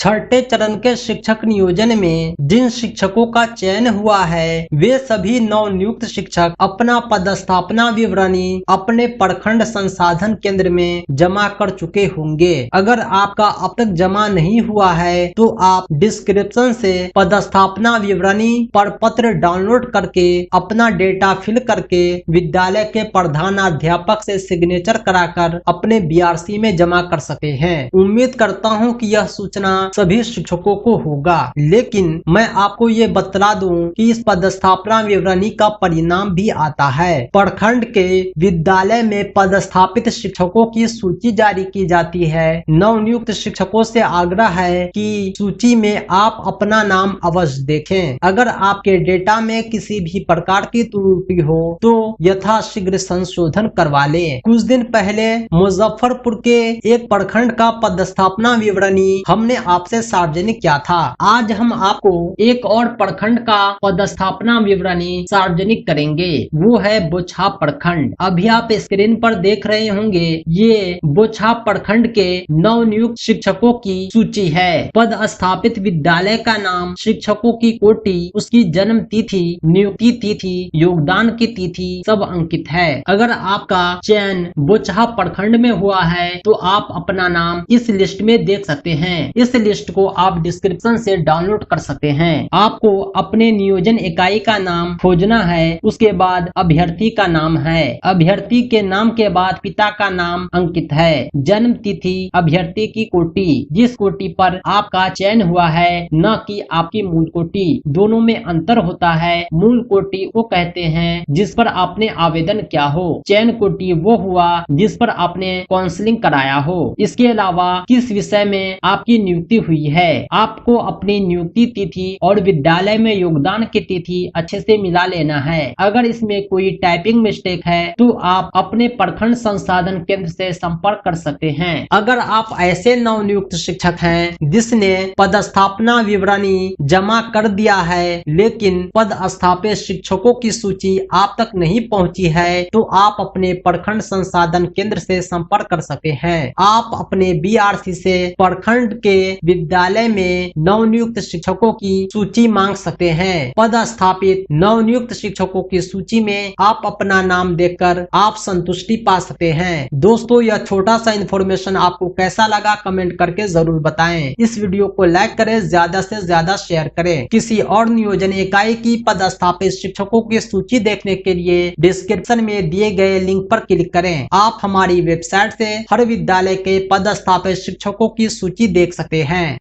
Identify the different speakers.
Speaker 1: छठे चरण के शिक्षक नियोजन में जिन शिक्षकों का चयन हुआ है वे सभी नवनियुक्त शिक्षक अपना पदस्थापना विवरणी अपने प्रखंड संसाधन केंद्र में जमा कर चुके होंगे। अगर आपका अब तक जमा नहीं हुआ है तो आप डिस्क्रिप्शन से पदस्थापना विवरणी पर पत्र डाउनलोड करके अपना डेटा फिल करके विद्यालय के प्रधानाध्यापक से सिग्नेचर कराकर अपने बीआरसी में जमा कर सके हैं। उम्मीद करता हूं कि यह सूचना सभी शिक्षकों को होगा, लेकिन मैं आपको ये बतला दूं कि इस पदस्थापना विवरणी का परिणाम भी आता है। प्रखंड के विद्यालय में पदस्थापित शिक्षकों की सूची जारी की जाती है। नवनियुक्त शिक्षकों से आग्रह है कि सूची में आप अपना नाम अवश्य देखें। अगर आपके डेटा में किसी भी प्रकार की त्रुटि हो तो यथाशीघ्र संशोधन करवा लें। कुछ दिन पहले मुजफ्फरपुर के एक प्रखंड का पदस्थापना विवरणी हमने आपसे सार्वजनिक किया था। आज हम आपको एक और प्रखंड का पदस्थापना विवरणी सार्वजनिक करेंगे, वो है बोछा प्रखंड। अभी आप स्क्रीन पर देख रहे होंगे, ये बोछा प्रखंड के नवनियुक्त शिक्षकों की सूची है। पद स्थापित विद्यालय का नाम, शिक्षकों की कोटि, उसकी जन्म तिथि, नियुक्ति तिथि, योगदान की तिथि सब अंकित है। अगर आपका चयन बोछा प्रखंड में हुआ है तो आप अपना नाम इस लिस्ट में देख सकते हैं। इस लिस्ट को आप डिस्क्रिप्शन से डाउनलोड कर सकते हैं। आपको अपने नियोजन इकाई का नाम खोजना है, उसके बाद अभ्यर्थी का नाम है, अभ्यर्थी के नाम के बाद पिता का नाम अंकित है, जन्म तिथि, अभ्यर्थी की कोटि, जिस कोटि पर आपका चयन हुआ है, न कि आपकी मूल कोटि। दोनों में अंतर होता है। मूल कोटि वो कहते हैं जिस पर आपने आवेदन किया हो, चयन कोटि वो हुआ जिस पर आपने काउंसलिंग कराया हो। इसके अलावा किस विषय में आपकी नियुक्ति हुई है, आपको अपनी नियुक्ति तिथि और विद्यालय में योगदान की तिथि अच्छे से मिला लेना है। अगर इसमें कोई टाइपिंग मिस्टेक है तो आप अपने प्रखंड संसाधन केंद्र से संपर्क कर सकते हैं। अगर आप ऐसे नवनियुक्त शिक्षक हैं जिसने पदस्थापना विवरणी जमा कर दिया है लेकिन पद स्थापित शिक्षकों की सूची आप तक नहीं पहुंची है तो आप अपने प्रखंड संसाधन केंद्र से संपर्क कर सकते हैं। आप अपने बीआरसी से प्रखंड के विद्यालय में नवनियुक्त शिक्षकों की सूची मांग सकते हैं। पद स्थापित नवनियुक्त शिक्षकों की सूची में आप अपना नाम देखकर आप संतुष्टि पा सकते हैं। दोस्तों, यह छोटा सा इन्फॉर्मेशन आपको कैसा लगा कमेंट करके जरूर बताएं। इस वीडियो को लाइक करें, ज्यादा से ज्यादा शेयर करें। किसी और नियोजन इकाई की पद स्थापित शिक्षकों की सूची देखने के लिए डिस्क्रिप्शन में दिए गए लिंक पर क्लिक करें। आप हमारी वेबसाइट से हर विद्यालय के पद स्थापित शिक्षकों की सूची देख सकते हैं।